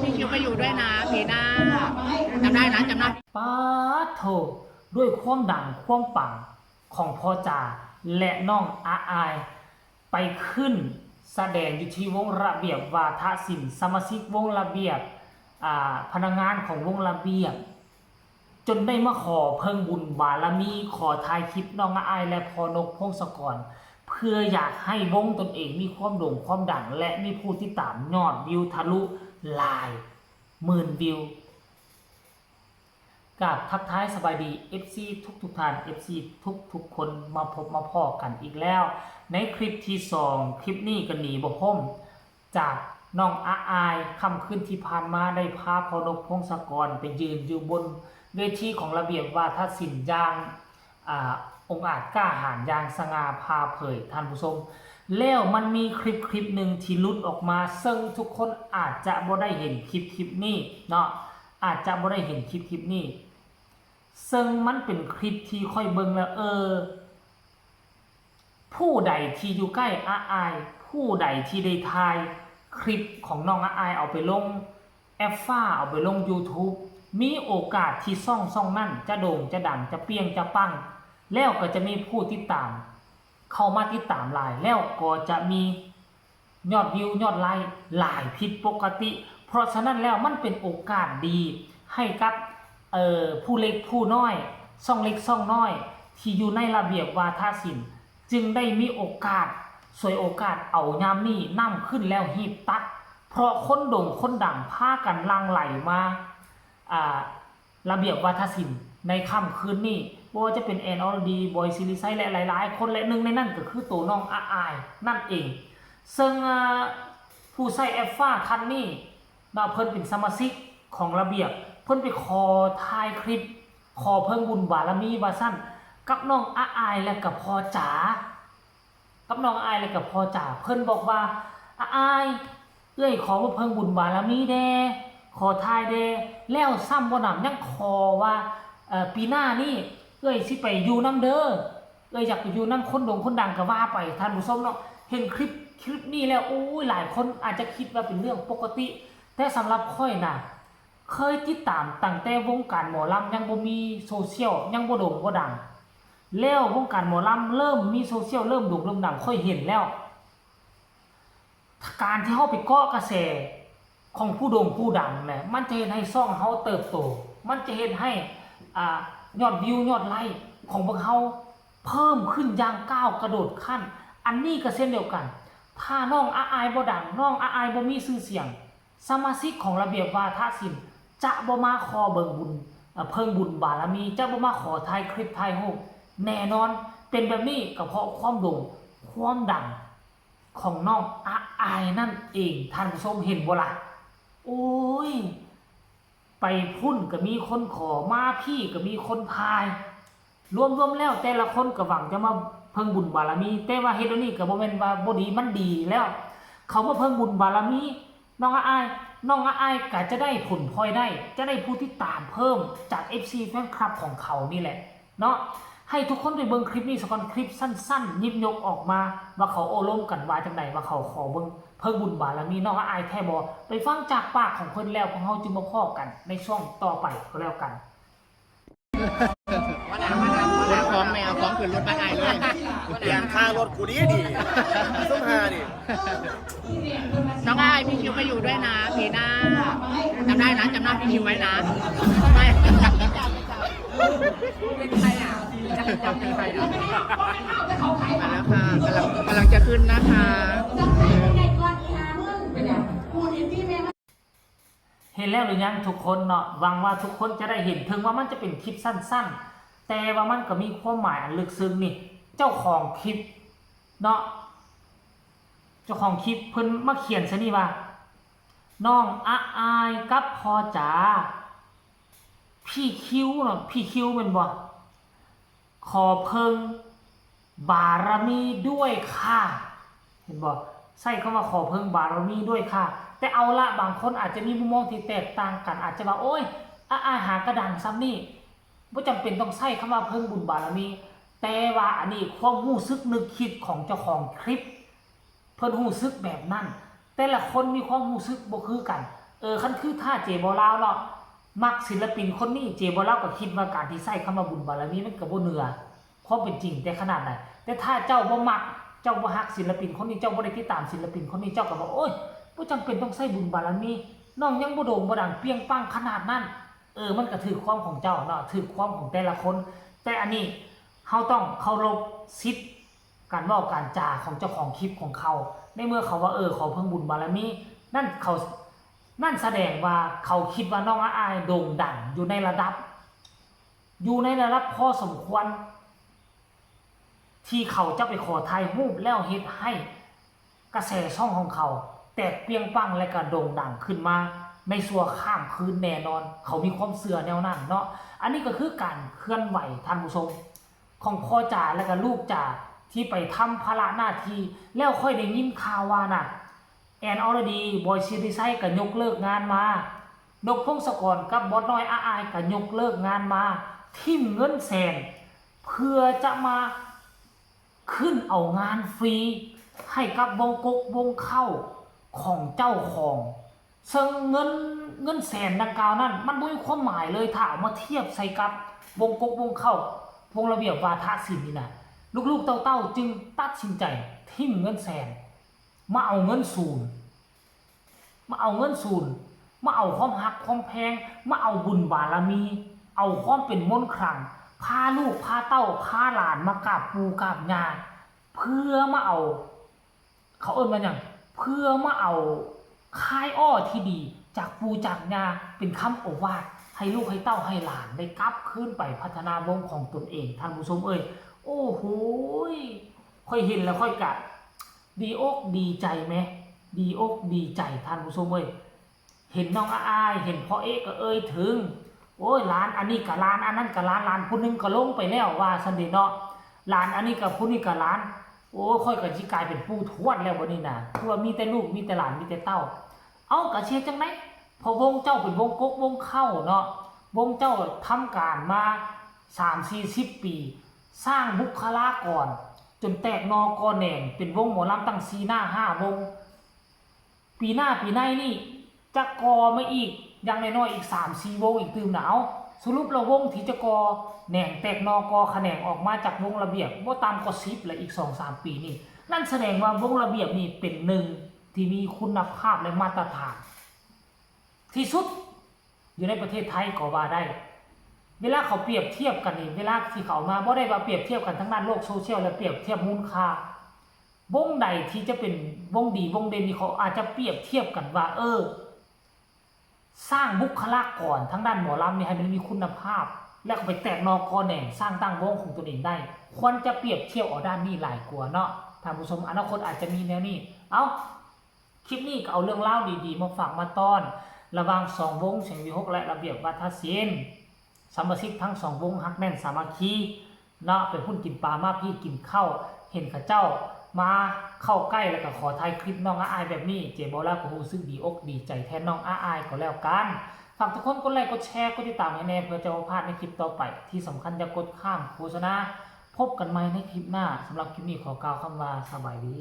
พี่คิวมาอยู่ด้วยนะปีหน้าจำได้นะจำได้ป้าโถด้วยความดังความปังของพ่อจ่าและน้องอาอายไปขึ้นแสดงอยู่ที่วงระเบียบวาทศิลป์สมาชิกวงระเบียบพนักงานของวงระเบียบจนได้มาขอเพิ่งบุญบารมีขอถ่ายคลิปน้องอาอายและพอนกพงศกรเพื่ออยากให้วงตนเองมีความโด่งความดังและมีผู้ติดตามยอดวิวทะลุหลายหมื่นวิวกับทักทายสบายดี FC ทุกท่าน FC ทุกคนมาพบมาพอกันอีกแล้วในคลิปที่2คลิปนี้ก็หนีบ่พ้นจากน้องอาอายค่ำคืนที่ผ่านมาได้พาพอนกพงศกรไปยืนอยู่บนเวทีของระเบียบวาทศิลป์อย่างองค์อาจกล้าหาญอย่างสง่าพาเผยท่านผู้ชมแล้วมันมีคลิปหนึ่งที่ลุดออกมาซึ่งทุกคนอาจจะบ่ได้เห็นคลิปนี้เนาะอาจจะบ่ได้เห็นคลิปนี้ซึ่งมันเป็นคลิปที่ค่อยเบิ่งแล้วผู้ใดที่อยู่ใกล้อาอายผู้ใดที่ได้ถ่ายคลิปของน้องอาอายเอาไปลงแอปฟ้าเอาไปลง YouTube มีโอกาสที่ซ่องนั่นจะโด่งจะดังจะเปี้ยงจะปังแล้วก็จะมีผู้ติดตามเข้ามาติดตามหลายแล้วก็จะมียอดวิวยอดไลค์หลายผิดปกติเพราะฉะนั้นแล้วมันเป็นโอกาสดีให้กับผู้เล็กผู้น้อยซ่องเล็กซ่องน้อยที่อยู่ในระเบียบวาทศิลป์จึงได้มีโอกาสสวยโอกาสเอายามนี้นํขึ้นแล้วหีบตัดเพราะคนโด่งคนดังพากันลังไหลมาระเบียบวาทศิลป์ในค่ำคืนนี้ว่าจะเป็นแอนออลดีบอยซิลิไซและหลายๆคนและหนึ่งในนั้นก็คือตัวน้องอาอายนั่นเองซึ่งผู้ใช้แอปฟ้าท่านนี้เพิ่นเป็นสมาชิกของระเบียบเพิ่นไปขอถ่ายคลิปขอเพิ่งบุญบารมีว่าซั่นกับน้องอาอายและกับพ่อจ๋ากับน้องอาอายและกับพ่อจ๋าเพิ่นบอกว่าอาอายขอว่าเพิ่งบุญบารมีแด่ขอถ่ายแด่แล้วซ้ำบ่นำยังขอว่าปีหน้านี่สิไปอยู่นำเด้ออยากไปอยู่นำคนโด่งคนดังก็ว่าไปท่านผู้ชมเนาะเห็นคลิปนี้แล้วโอ้ยหลายคนอาจจะคิดว่าเป็นเรื่องปกติแต่สำหรับค่อยน่ะเคยติดตามตั้งแต่วงการหมอลำยังบ่มีโซเชียลยังบ่โด่งบ่ดังแล้ววงการหมอลำเริ่มมีโซเชียลเริ่มโด่งเริ่มดังค่อยเห็นแล้วการที่เฮาไปเกาะกระแสของผู้โด่งผู้ดังเนี่ยมันจะเฮ็ดให้ช่องเฮาเติบโตมันจะเฮ็ดให้ยอดวิวยอดไลค์ของพวกเฮาเพิ่มขึ้นอย่างก้าวกระโดดขั้นอันนี้ก็เช่นเดียวกันถ้าน้องอาอายบ่ดังน้องอาอายบ่มีชื่อเสียงสมาชิกของระเบียบวาทศิลป์จะบ่มาขอเบิ่งบุญเพิ่งบุญบารมีจะบ่มาขอถ่ายคลิปถ่ายรูปแน่นอนเป็นแบบนี้ก็เพราะความโด่งความดังของน้องอาอายนั่นเองท่านผู้ชมเห็นบ่ล่ะโอ้ยไปพุ่นก็มีคนขอมาพี่ก็มีคนทายรวมแล้วแต่ละคนก็หวังจะมาเพิ่งบุญบารมีแต่ว่าเฮ็ดอันนี้ก็บ่แม่นว่าบ่ดีมันดีแล้วเขามาเพิ่งบุญบารมีน้องอาอายก็จะได้ผลพลอยได้จะได้ผู้ที่ตามเพิ่มจาก FC แฟนคลับของเขานี่แหละเนาะให้ทุกคนไปเบิ่งคลิปนี้สักก่อนคลิปสั้นๆยิบยกออกมาว่าเขาโอ้ล้มกันว่าจังไดว่าเขาขอเบิ่งเพิ่งบุญบารมีน้องอาอายแท้บ่ไปฟังจากปากของเพิ่นแล้วพวกเฮาจึงมาพ้อกันในช่วงต่อไปก็แล้วกันรถของแมวของขึ้นรถบ้านไอ้เลยเปลี่ยนค่ารถกูดีส้มหาดิน้องไอ้พี่คิวมาอยู่ด้วยนะปีหน้าจำได้นะจำหน้าพี่คิวไว้นะไม่เป็นใครอ่ะจำเป็นใครอ่ะมาแล้วค่ะกำลังจะขึ้นนะคะเห็นแล้วหรือยังทุกคนเนาะหวังว่าทุกคนจะได้เห็นถึงว่ามันจะเป็นคลิปสั้นๆแต่ว่ามันก็มีความหมายอันลึกซึ้งนี่เจ้าของคลิปเนาะเจ้าของคลิปเพิ่นมาเขียนซะนี่ว่าน้องอาอายกับพ่อจ๋าพี่คิวเนาะพี่คิวเป็นบ่ขอเพิ่งบารมีด้วยค่ะเห็นบ่ใส่คำว่าขอเพิ่งบารมีด้วยค่ะแต่เอาละบางคนอาจจะมีมุมมองที่แตกต่างกันอาจจะว่าโอ้ยอาหากระดังซ้ำนี่ไม่จำเป็นต้องใส่คำว่าเพิ่งบุญบารมีแต่ว่าอันนี้ความรู้สึกนึกคิดของเจ้าของคลิปเพิ่นรู้สึกแบบนั้นแต่ละคนมีความรู้สึกบ่คือกัน คันคือถ้าเจบ่ลาวเนาะมักศิลปินคนนี้เจบ่ลาวก็คิดว่าการที่ใช้คำว่าบุญบารมีมันก็บ่เหนือความเป็นจริงแต่ขนาดไหนแต่ถ้าเจ้าบ่มักเจ้าบ่ฮักศิลปินคนนี้เจ้าบ่ได้ติดตามศิลปินคนนี้เจ้าก็บอกโอ๊ยบ่จำเป็นต้องใช้บุญบารมีน้องยังบ่โด่งบ่ดังเปรี้ยงปังขนาดนั้นมันก็ถือความของเจ้าเนาะถือความของแต่ละคนแต่อันนี้เฮาต้องเคารพสิทธิ์การเว้าการจาของเจ้าของคลิปของเขาในเมื่อเขาว่าขอเพิ่งบุญบารมีนั่นแสดงว่าเขาคิดว่าน้องอายโด่งดังอยู่ในระดับพอสมควรที่เขาจะไปขอถ่ายรูปแล้วเฮ็ดให้กระแสช่องของเขาแตกเปรี้ยงปังและก็โด่งดังขึ้นมาในสัวข้ามคืนแน่นอนเขามีความเสื่อแนวนั้นเนาะอันนี้ก็คือการเคลื่อนไหวท่านผู้ชมของพ่อจ่าและก็ลูกจ่าที่ไปทำภาระหน้าที่แล้วค่อยได้ยินข่าวว่าน่ะแอนอรดีบอยซีรีไซก็ยกเลิกงานมานกพงศกรกับบอสน้อยอายก็ยกเลิกงานมาทิ่มเงินแสนเพื่อจะมาขึ้นเอางานฟรีให้กับวงกกวงเข้าของเจ้าของซึ่งเงินแสนดังกล่าวนั้นมันบ่มีความหมายเลยถ้าเอามาเทียบใส่กับวงกกวงเข้าวงระเบียบวาทศิลป์นี่นะลูกๆเต้าจึงตัดสินใจทิ่มเงินแสนมาเอาเงินศูนย์มาเอาความหักความแพงมาเอาบุญบารมีเอาความเป็นมนต์ขลังพาลูกพาเต้าพาหลานมากราบปู่กราบย่าเพื่อมาเอาเขาเอิ้นว่าหยังเพื่อมาเอาค่ายอ้อที่ดีจากปู่จากย่าเป็นคำโอวาทให้ลูกให้เต้าให้หลานได้กลับคืนไปพัฒนาวงของตนเองท่านผู้ชมโอ้โหค่อยเห็นแล้วค่อยกะดีอกดีใจไหมดีอกดีใจท่านผู้ชมเห็นน้องอายเห็นพ่อเอกก็ถึงโอ้ยร้านอันนี้กับร้านอันนั้นกับร้านผู้นึงก็ลงไปแล้วว่าซันเดเนาะร้านอันนี้กับผู้นี้กับร้านโอ้ค่อยกับจิกลายเป็นผู้ทวดแล้ววันนี้นะคือว่ามีแต่ลูกมีแต่หลานมีแต่เต้าเอากระเชียจังไหนพอวงเจ้าเป็นวงกกวงเข้าเนาะวงเจ้าทำการมา30-40 ปีสร้างบุคลากรจนแตกนอกอแหน่งเป็นวงหมอลำตั้ง4 หน้า 5 วงปีหน้าปีในนี่จะกอมาอีกอย่างน้อยๆอีก 3-4 วงอีกตื่มหนาวสรุปแล้ววงที่จะกอแหน่งแตกนอกอแขนงออกมาจากวงระเบียบบ่ตามกว่า10และอีก 2-3 ปีนี่นั่นแสดงว่าวงระเบียบนี่เป็นหนึ่งที่มีคุณภาพและมาตรฐานที่สุดอยู่ในประเทศไทยก็ว่าได้เวลาเขาเปรียบเทียบกันนี่เวลาที่เขามาบ่ได้ว่าเปรียบเทียบกันทั้งด้านโลกโซเชียลและเปรียบเทียบมูลค่าวงใดที่จะเป็นวงดีวงเด่นนี่เขาอาจจะเปรียบเทียบกันว่าสร้างบุคลากรทั้งด้านหมอลำนี่ให้มันมีคุณภาพและก็ไปแตกนอกอแหน่งสร้างตั้งวงของตัวเองได้ควรจะเปรียบเทียบเอาด้านนี้หลายกว่าเนาะท่านผู้ชมอนาคตอาจจะมีแนวนี้คลิปนี้ก็เอาเรื่องเล่าดีๆมาฝากมาต้อนระหว่าง2วงเสียงวิหกและระเบียบวาทศิลป์สมาชิกทั้ง2วงฮักแน่นสามัคคีเนาะเป็นหุ้นกินปลามาพี่กินข้าวเห็นข้าเจ้ามาเข้าใกล้แล้วก็ขอถ่ายคลิปน้องอายแบบนี้เจบ่ลาก็รู้สึกดีอกดีใจแทนน้องอายก็แล้วกันฝากทุกคนกดไลค์กดแชร์กดติดตามให้แน่เพื่อจะไม่พลาดในคลิปต่อไปที่สำคัญอย่ากดข้ามโฆษณาพบกันใหม่ในคลิปหน้าสำหรับคลิปนี้ขอกล่าวคำว่าสบายดี